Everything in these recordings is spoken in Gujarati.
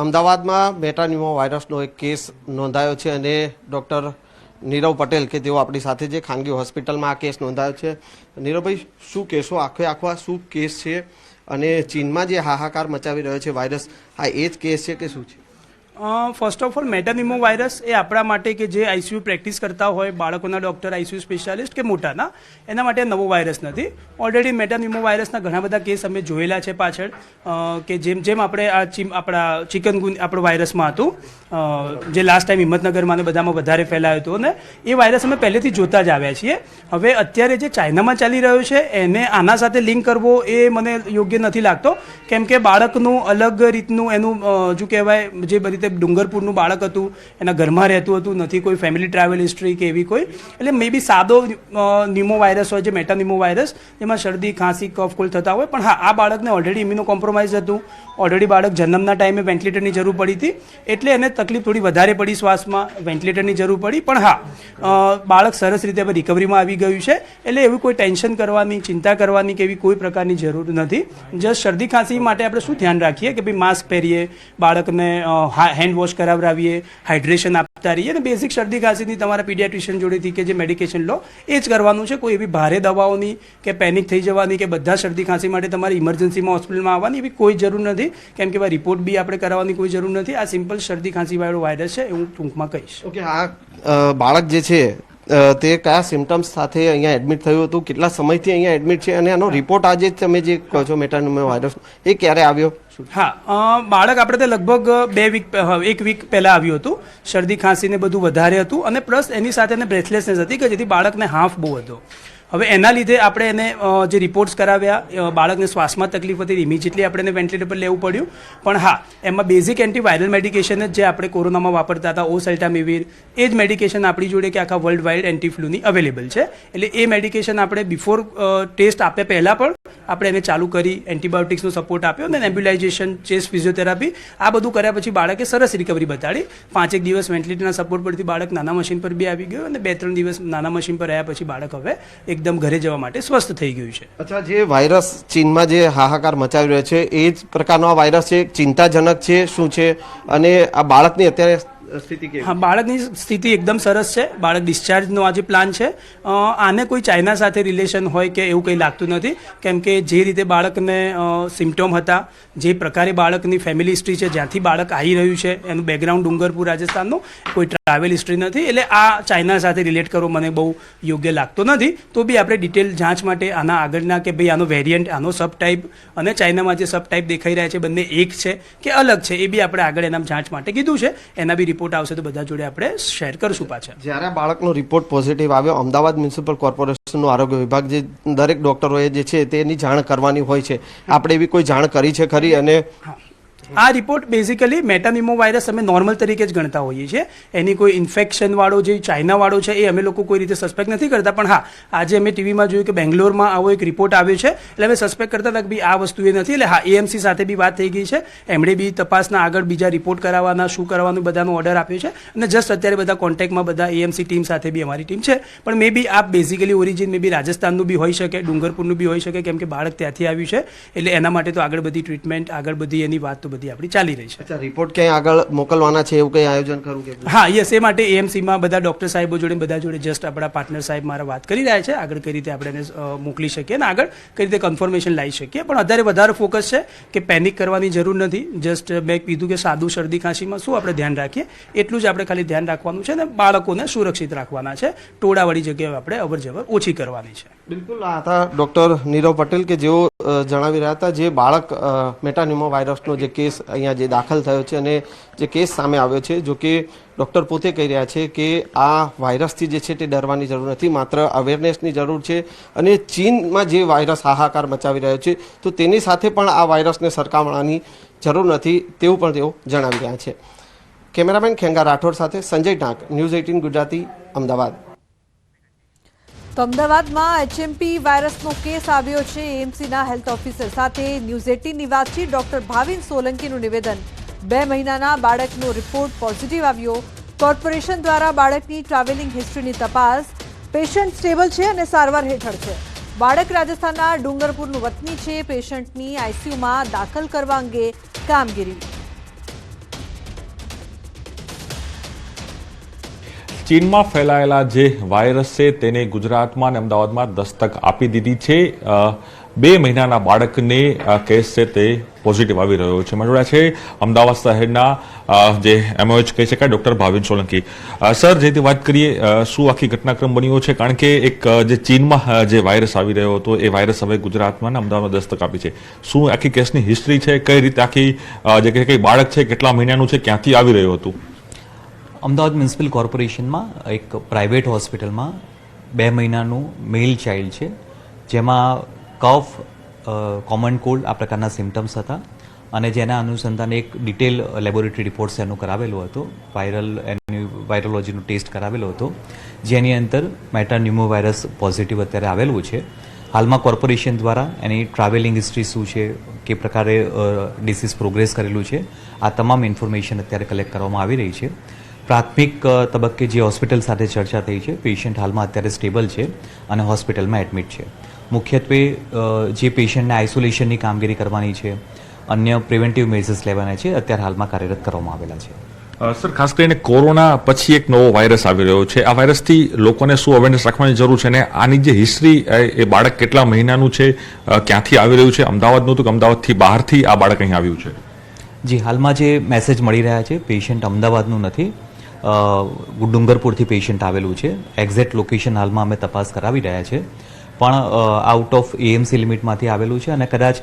અમદાવાદમાં મેટાન્યુમો વાયરસનો એક કેસ નોંધાયો છે અને ડૉક્ટર નીરવ પટેલ કે તેઓ આપણી સાથે જે ખાનગી હોસ્પિટલમાં આ કેસ નોંધાયો છે. નીરવભાઈ, શું કહેશો? આખો આ શું કેસ છે અને ચીનમાં જે હાહાકાર મચાવી રહ્યો છે વાયરસ, આ એ જ કેસ છે કે શું છે? ફર્સ્ટ ઓફ ઓલ, મેટાનિમો વાયરસ એ આપણા માટે કે જે આઈસીયુ પ્રેક્ટિસ કરતા હોય, બાળકોના ડૉક્ટર, આઈસીયુ સ્પેશિયાલિસ્ટ કે મોટાના, એના માટે નવો વાયરસ નથી. ઓલરેડી મેટાનિમો વાયરસના ઘણા બધા કેસ અમે જોયેલા છે પાછળ, કે જેમ આપણે આપણા આપણો વાયરસમાં હતું, જે લાસ્ટ ટાઈમ હિંમતનગરમાં ને બધામાં વધારે ફેલાયો હતો, અને એ વાયરસ અમે પહેલેથી જોતા જ આવ્યા છીએ. હવે અત્યારે જે ચાઇનામાં ચાલી રહ્યો છે એને આના સાથે લિંક કરવો એ મને યોગ્ય નથી લાગતો, કેમ કે બાળકનું અલગ રીતનું એનું શું કહેવાય, જે બધી ડુંગરપુરનું બાળક હતું, એના ઘરમાં રહેતું હતું, નથી કોઈ ફેમિલી ટ્રાવેલ હિસ્ટ્રી કે એવી કોઈ, એટલે મે બી સાદો ન્યુમો વાયરસ હોય, જે મેટાનિમો વાયરસ, એમાં શરદી, ખાંસી, કફ, કોલ્ડ થતા હોય. પણ હા, આ બાળકને ઓલરેડી ઇમ્યુનો કોમ્પ્રોમાઇઝ હતું, ઓલરેડી બાળક જન્મના ટાઈમે વેન્ટિલેટરની જરૂર પડી હતી, એટલે એને તકલીફ થોડી વધારે પડી, શ્વાસમાં વેન્ટિલેટરની જરૂર પડી. પણ હા, બાળક સરસ રીતે હવે રિકવરીમાં આવી ગયું છે, એટલે એવી કોઈ ટેન્શન કરવાની, ચિંતા કરવાની કે એવી કોઈ પ્રકારની જરૂર નથી. જસ્ટ શરદી ખાંસી માટે આપણે શું ધ્યાન રાખીએ કે ભાઈ માસ્ક પહેરીએ, બાળકને હેન્ડ વોશ કરાવડાવીએ, હાઇડ્રેશન આપતા રહીએ, અને બેઝિક શરદી ખાંસીની તમારા પીડિયાટ્રિશિયન જોડેથી કે જે મેડિકેશન લો એ જ કરવાનું છે. કોઈ એવી ભારે દવાઓની કે પેનિક થઈ જવાની કે બધા શરદી ખાંસી માટે તમારે ઇમરજન્સીમાં હોસ્પિટલમાં આવવાની એવી કોઈ જરૂર નથી, કેમ કે રિપોર્ટ બી આપણે કરાવવાની કોઈ જરૂર નથી. આ સિમ્પલ શરદી ખાંસી વાળો વાયરસ છે, હું ટૂંકમાં કહીશ. ઓકે, આ બાળક જે છે તે કયા સિમ્ટમ્સ સાથે અહીંયા એડમિટ થયું હતું, કેટલા સમયથી અહીંયા એડમિટ છે, અને આનો રિપોર્ટ આજે તમે જે કહો છો મેટાન્યુમો વાયરસ, એ ક્યારે આવ્યો? હા, બાળક આપણે તો લગભગ એક વીક પહેલાં આવ્યું હતું. શરદી ખાંસીને બધું વધારે હતું, અને પ્લસ એની સાથે એને બ્રેથલેસનેસ હતી કે જેથી બાળકને હાંફ બહુ હતો. હવે એના લીધે આપણે એને જે રિપોર્ટ્સ કરાવ્યા, બાળકને શ્વાસમાં તકલીફ હતી, ઇમિજિએટલી આપણે એને વેન્ટિલેટર પર લેવું પડ્યું. પણ હા, એમાં બેઝિક એન્ટીવાયરલ મેડિકેશન જ જે આપણે કોરોનામાં વાપરતા હતા, ઓસેલ્ટામિવિર, એ જ મેડિકેશન આપણી જોડે કે આખા વર્લ્ડ વાઇડ એન્ટીફ્લૂની અવેલેબલ છે. એટલે એ મેડિકેશન આપણે બિફોર ટેસ્ટ આપ્યા પહેલાં પણ આપણે એને ચાલુ કરી, એન્ટીબાયોટિક્સનો સપોર્ટ આપ્યો, અને નેબ્યુલાઇઝેશન, ચેસ્ટ ફિઝિયોથેરાપી, આ બધું કર્યા પછી બાળકે સરસ રિકવરી બતાડી. 5 દિવસ વેન્ટિલેટરના સપોર્ટ પરથી બાળક નાના મશીન પર બી આવી ગયું, અને 2-3 દિવસ નાના મશીન પર રહ્યા પછી બાળક હવે એકદમ ઘરે જવા માટે સ્વસ્થ થઈ ગયું છે. અચ્છા, જે વાયરસ ચીનમાં જે હાહાકાર મચાવી રહ્યો છે એ જ પ્રકારનો આ વાયરસ છે? ચિંતાજનક છે, શું છે? અને આ બાળકની અત્યારે સ્થિતિ કેવી? હા, બાળકની સ્થિતિ એકદમ સરસ છે. બાળક ડિસ્ચાર્જનો આ જે પ્લાન છે, આને કોઈ ચાઇના સાથે રિલેશન હોય કે એવું કંઈ લાગતું નથી, કેમ કે જે રીતે બાળકને સિમ્ટોમ હતા, જે પ્રકારે બાળકની ફેમિલી હિસ્ટ્રી છે, જ્યાંથી બાળક આવી રહ્યું છે, એનું બેકગ્રાઉન્ડ ડુંગરપુર રાજસ્થાનનું, કોઈ ટ્રાવેલ હિસ્ટ્રી નથી. એટલે આ ચાઇના સાથે રિલેટ કરવો મને બહુ યોગ્ય લાગતો નથી. તો બી આપણે ડિટેલ જાંચ માટે આના આગળના કે ભાઈ આનો વેરિયન્ટ, આનો સબ ટાઈપ અને ચાઇનામાં જે સબ ટાઈપ દેખાઈ રહ્યા છે બંને એક છે કે અલગ છે, એ બી આપણે આગળ એના જાંચ માટે કીધું છે. એના બી રિપોર્ટ આવશે તો બધા જોડે આપણે શેર કરશું પાછા. જ્યારે બાળકનો રિપોર્ટ પોઝિટિવ આવ્યો, અમદાવાદ મ્યુનિસિપલ કોર્પોરેશનનો આરોગ્ય વિભાગ, જે દરેક ડોક્ટરોએ જે છે તેની જાણ કરવાની હોય છે, આપણે એવી કોઈ જાણ કરી છે ખરી? અને આ રિપોર્ટ બેઝિકલી મેટાનિમો વાયરસ અમે નોર્મલ તરીકે જ ગણતા હોઈએ છીએ. એની કોઈ ઇન્ફેક્શનવાળો જે ચાઇનાવાળો છે એ અમે લોકો કોઈ રીતે સસ્પેક્ટ નથી કરતા. પણ હા, આજે અમે ટીવીમાં જોયું કે બેંગ્લોરમાં આવો એક રિપોર્ટ આવ્યો છે, એટલે અમે સસ્પેક્ટ કરતા હતા કે ભાઈ આ વસ્તુ એ નથી. એટલે હા, એએમસી સાથે બી વાત થઈ ગઈ છે, એમણે બી તપાસના આગળ બીજા રિપોર્ટ કરાવવાના, શું કરવાનું બધાનો ઓર્ડર આપ્યો છે, અને જસ્ટ અત્યારે બધા કોન્ટેક્ટમાં બધા એએમસી ટીમ સાથે બી અમારી ટીમ છે. પણ મે બી આ બેઝિકલી ઓરિજિન મે બી રાજસ્થાનનું બી હોઈ શકે, ડુંગરપુરનું બી હોઈ શકે, કેમ કે બાળક ત્યાંથી આવ્યું છે. એટલે એના માટે તો આગળ બધી ટ્રીટમેન્ટ, આગળ બધી એની વાત તો બધી આપણી ચાલી રહી છે. અચ્છા, રિપોર્ટ ક્યાંય આગળ મોકલવાના છે એવું કંઈ આયોજન ખરું કે? હા, યસ, એ માટે એએમસીમાં બધા ડૉક્ટર સાહેબો જોડે, બધા જોડે જસ્ટ આપણા પાર્ટનર સાહેબ મારા વાત કરી રહ્યા છે આગળ કઈ રીતે આપણે એને મોકલી શકીએ અને આગળ કઈ રીતે કન્ફર્મેશન લાવી શકીએ. પણ અત્યારે વધારે ફોકસ છે કે પેનિક કરવાની જરૂર નથી. જસ્ટ મેં કીધું કે સાદું શરદી ખાંસીમાં શું આપણે ધ્યાન રાખીએ એટલું જ આપણે ખાલી ધ્યાન રાખવાનું છે, અને બાળકોને સુરક્ષિત રાખવાના છે. ટોળાવાળી જગ્યાએ આપણે અવરજવર ઓછી કરવાની છે. બિલકુલ, આ હતા ડૉક્ટર નીરવ પટેલ કે જેઓ જણાવી રહ્યા હતા જે બાળક મેટાન્યુમો વાયરસનો જે કેસ અહીંયા જે દાખલ થયો છે અને જે કેસ સામે આવ્યો છે. જો કે ડૉક્ટર પોતે કહી રહ્યા છે કે આ વાયરસથી જે છે તે ડરવાની જરૂર નથી, માત્ર અવેરનેસની જરૂર છે. અને ચીનમાં જે વાયરસ હાહાકાર મચાવી રહ્યો છે તો તેની સાથે પણ આ વાયરસને સરખામણાની જરૂર નથી, તેવું પણ તેઓ જણાવી રહ્યા છે. કેમેરામેન ખેંગા રાઠોડ સાથે સંજય ટાંક, ન્યૂઝ 18 ગુજરાતી, અમદાવાદ. તો અમદાવાદમાં એચએમપી વાયરસનો કેસ આવ્યો છે. એએમસીના હેલ્થ ઓફિસર સાથે ન્યૂઝ 18ની વાતચીત. ડોક્ટર ભાવિન સોલંકીનું નિવેદન. 2 મહિનાના બાળકનો રિપોર્ટ પોઝિટિવ આવ્યો. કોર્પોરેશન દ્વારા બાળકની ટ્રાવેલિંગ હિસ્ટ્રીની તપાસ. પેશન્ટ સ્ટેબલ છે અને સારવાર હેઠળ છે. બાળક રાજસ્થાનના ડુંગરપુરનું વતની છે. પેશન્ટની આઈસીયુમાં દાખલ કરવા અંગે કામગીરી. ચીનમાં ફેલાયેલા જે વાયરસ છે તેને ગુજરાતમાં અને અમદાવાદમાં દસ્તક આપી દીધી છે. 2 મહિનાના બાળકને કેસ છે તે પોઝિટિવ આવી રહ્યો છે. મળ્યા છે અમદાવાદ શહેરના જે એમઓએચ કહી શકાય ડૉક્ટર ભાવિન સોલંકી. સર, જે વાત કરીએ શું આખી ઘટનાક્રમ બન્યો છે, કારણ કે એક જે ચીનમાં જે વાયરસ આવી રહ્યો હતો એ વાયરસ હવે ગુજરાતમાં અને અમદાવાદમાં દસ્તક આપી છે. શું આખી કેસની હિસ્ટ્રી છે, કઈ રીતે આખી જે કઈ બાળક છે કેટલા મહિનાનું છે, ક્યાંથી આવી રહ્યું હતું? અમદાવાદ મ્યુનિસિપલ કોર્પોરેશનમાં એક પ્રાઇવેટ હોસ્પિટલમાં 2 મહિનાનું મેલ ચાઇલ્ડ છે, જેમાં કફ, કોમન કોલ્ડ આ પ્રકારના સિમ્ટમ્સ હતા અને જેના અનુસંધાને એક ડિટેલ લેબોરેટરી રિપોર્ટ્સ એનું કરાવેલો હતો. વાયરોલોજીનો ટેસ્ટ કરાવેલો હતો, જેની અંદર મેટાન્યુમોવાયરસ પોઝિટિવ અત્યારે આવેલું છે. હાલમાં કોર્પોરેશન દ્વારા એની ટ્રાવેલિંગ હિસ્ટ્રી શું છે, કે પ્રકારે ડિસીઝ પ્રોગ્રેસ કરેલું છે, આ તમામ ઇન્ફોર્મેશન અત્યારે કલેક્ટ કરવામાં આવી રહી છે. પ્રાથમિક તબક્કે જે હોસ્પિટલ સાથે ચર્ચા થઈ છે, પેશન્ટ હાલમાં અત્યારે સ્ટેબલ છે અને હોસ્પિટલમાં એડમિટ છે. મુખ્યત્વે જે પેશન્ટને આઇસોલેશનની કામગીરી કરવાની છે, અન્ય પ્રિવેન્ટિવ મેઝર્સ લેવાના છે, અત્યારે હાલમાં કાર્યરત કરવામાં આવેલા છે. સર, ખાસ કરીને કોરોના પછી એક નવો વાયરસ આવી રહ્યો છે. આ વાયરસથી લોકોને શું અવેરનેસ રાખવાની જરૂર છે અને આની જે હિસ્ટ્રી, એ બાળક કેટલા મહિનાનું છે, ક્યાંથી આવી રહ્યું છે? અમદાવાદનું હતું કે અમદાવાદથી બહારથી આ બાળક અહીં આવ્યું છે? જી, હાલમાં જે મેસેજ મળી રહ્યા છે, પેશન્ટ અમદાવાદનું નથી, ડુંગરપુરથી પેશન્ટ આવેલું છે. એક્ઝેક્ટ લોકેશન હાલમાં અમે તપાસ કરાવી રહ્યા છે, પણ આઉટ ઓફ એએમસી લિમિટમાંથી આવેલું છે અને કદાચ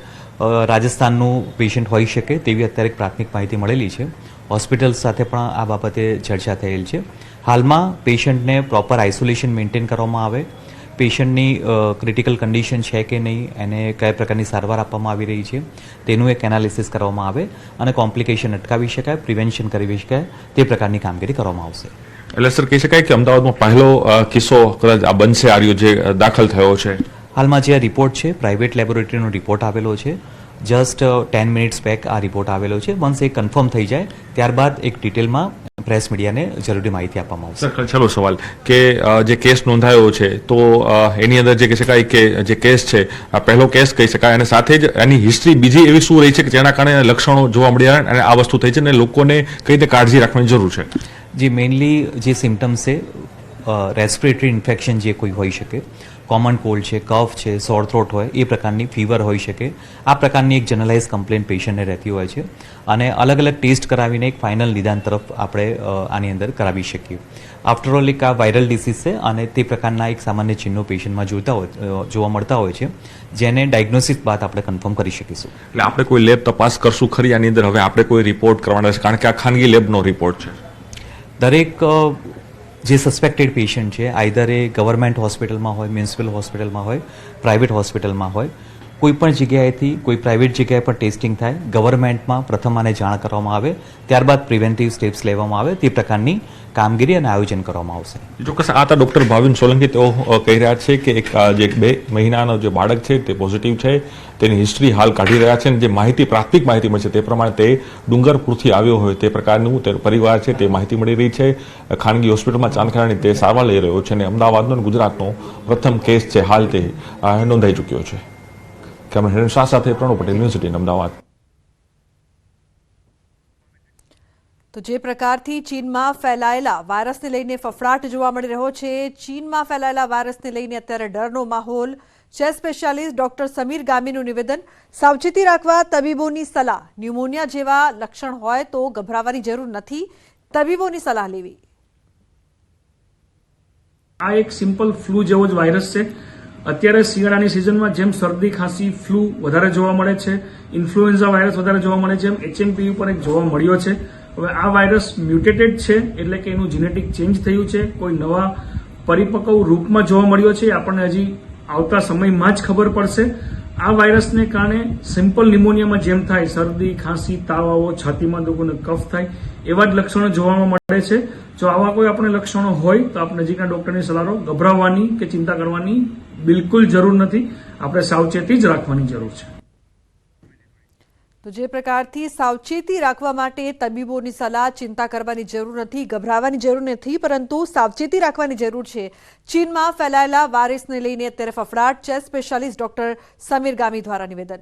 રાજસ્થાનનું પેશન્ટ હોઈ શકે તેવી અત્યારે એક પ્રાથમિક માહિતી મળેલી છે. હોસ્પિટલ સાથે પણ આ બાબતે ચર્ચા થયેલ છે. હાલમાં પેશન્ટને પ્રોપર આઇસોલેશન મેન્ટેન કરવામાં આવે, પેશન્ટની ક્રિટિકલ કન્ડિશન છે કે નહીં, એને કયા પ્રકારની સારવાર આપવામાં આવી રહી છે તેનું એક એનાલિસિસ કરવામાં આવે અને કોમ્પ્લિકેશન અટકાવી શકાય, પ્રિવેન્શન કરી શકાય તે પ્રકારની કામગીરી કરવામાં આવશે. એટલે સર, કહી શકાય કે અમદાવાદમાં પહેલો કિસ્સો કદાચ આ બનશે આર્યો જે દાખલ થયો છે. હાલમાં જે આ રિપોર્ટ છે, પ્રાઇવેટ લેબોરેટરીનો રિપોર્ટ આવેલો છે, જસ્ટ 10 મિનિટ્સ બેક આ રિપોર્ટ આવેલો છે. વન્સ એ કન્ફર્મ થઈ જાય ત્યારબાદ એક ડિટેલમાં પ્રેસ મીડિયાને જરૂરી માહિતી આપવામાં આવશે. સર, છેલ્લો સવાલ કે જે કેસ નોંધાયો છે તો એની અંદર જે કહી શકાય કે જે કેસ છે આ પહેલો કેસ કહી શકાય, અને સાથે જ એની હિસ્ટ્રી બીજી એવી શું રહી છે કે જેના કારણે લક્ષણો જોવા મળ્યા અને આ વસ્તુ થઈ છે અને લોકોને કઈ રીતે કાળજી રાખવાની જરૂર છે? જે મેઇનલી જે સિમ્ટમ્સ છે, રેસ્પિરેટરી ઇન્ફેક્શન જે કોઈ હોઈ શકે, કોમન કોલ્ડ છે, કફ છે, સોર થ્રોટ હોય, એ પ્રકારની ફીવર હોઈ શકે, આ પ્રકારની એક જનરલાઇઝ કમ્પ્લેન્ટ પેશન્ટને રહેતી હોય છે અને અલગ અલગ ટેસ્ટ કરાવીને એક ફાઇનલ નિદાન તરફ આપણે આની અંદર કરાવી શકીએ. આફ્ટર ઓલ એક આ વાયરલ ડિસીઝ છે અને તે પ્રકારના એક સામાન્ય ચિહ્નો પેશન્ટમાં જોવા મળતા હોય છે, જેને ડાયગ્નોસિસ બાદ આપણે કન્ફર્મ કરી શકીશું. એટલે આપણે કોઈ લેબ તપાસ કરશું ખરી આની અંદર? હવે આપણે કોઈ રિપોર્ટ કરવાના છે, કારણ કે આ ખાનગી લેબનો રિપોર્ટ છે. દરેક જે સસ્પેક્ટેડ પેશન્ટ છે, આઈધર એ ગવર્મેન્ટ હોસ્પિટલમાં હોય, મ્યુનિસિપલ હોસ્પિટલમાં હોય, પ્રાઇવેટ હોસ્પિટલમાં હોય, કોઈ પણ જગ્યાએથી કોઈ પ્રાઇવેટ જગ્યાએ પણ ટેસ્ટિંગ થાય, ગવર્મેન્ટમાં પ્રથમ આને જાણ કરવામાં આવે, ત્યારબાદ પ્રિવેન્ટિવ સ્ટેપ્સ લેવામાં આવે, તે પ્રકારની કામગીરી અને આયોજન કરવામાં આવશે. ચોક્કસ. આ હતા ડૉક્ટર ભાવિન સોલંકી. તેઓ કહી રહ્યા છે કે એક જે 2 મહિનાનો જે બાળક છે તે પોઝિટિવ છે, તેની હિસ્ટ્રી હાલ કાઢી રહ્યા છે અને જે માહિતી, પ્રાથમિક માહિતી મળશે તે પ્રમાણે તે ડુંગરપુરથી આવ્યો હોય તે પ્રકારનું તે પરિવાર છે તે માહિતી મળી રહી છે. ખાનગી હોસ્પિટલમાં ચાંદખાની તે સારવાર લઈ રહ્યો છે અને અમદાવાદનો અને ગુજરાતનો પ્રથમ કેસ છે હાલ તે નોંધાઈ ચૂક્યો છે. કેમેરામેન શાહ સાથે પ્રણવ પટેલ, ન્યૂઝ 18 અમદાવાદ. તો જે પ્રકારથી ચીનમાં ફેલાયેલા વાયરસને લઈને ફફડાટ જોવા મળી રહ્યો છે, ચીનમાં ફેલાયેલા વાયરસને લઈને અત્યારે ડરનો માહોલ. ચેસ્ટ સ્પેશિયાલિસ્ટ ડોક્ટર સમીર ગામીનું નિવેદન, સાવચેતી રાખવા તબીબોની સલાહ. ન્યુમોનિયા જેવા લક્ષણ હોય તો ગભરાવાની જરૂર નથી, તબીબોની સલાહ લેવી. આ એક સિમ્પલ ફ્લૂ જેવો જ વાયરસ છે. અત્યારે શિયાળાની સિઝનમાં જેમ શરદી, ખાંસી, ફ્લૂ વધારે જોવા મળે છે, ઇન્ફ્લુએન્ઝા વાયરસ વધારે જોવા મળે છે, એમ HMPV પર એક જોવા મળ્યો છે. હવે આ વાયરસ મ્યુટેટેડ છે, એટલે કે એનું જીનેટિક ચેન્જ થયું છે, કોઈ નવા પરિપક્વ રૂપમાં જોવા મળ્યો છે. આપણને હજી આવતા સમયમાં જ ખબર પડશે. આ વાયરસને કારણે સિમ્પલ ન્યુમોનિયામાં જેમ થાય, શરદી, ખાંસી, તાવ આવો, છાતીમાં દુખો, કફ થાય, એવા જ લક્ષણો જોવા મળે છે. જો આવા કોઈ આપણે લક્ષણો હોય તો આપણે નજીકના ડોક્ટરની સલાહ લો. ગભરાવાની કે ચિંતા કરવાની બિલકુલ જરૂર નથી. આપણે સાવચેતી જ રાખવાની જરૂર છે. તો જે પ્રકારથી સાવચેતી રાખવા માટે તબીબોની સલાહ, ચિંતા કરવાની જરૂર નથી, ગભરાવાની જરૂર નથી, પરંતુ સાવચેતી રાખવાની જરૂર છે. ચીનમાં ફેલાયેલા વાયરસને લઈને અત્યારે ફફડાટ. ચેસ્ટ સ્પેશિયાલિસ્ટ ડોક્ટર સમીર ગામી દ્વારા નિવેદન.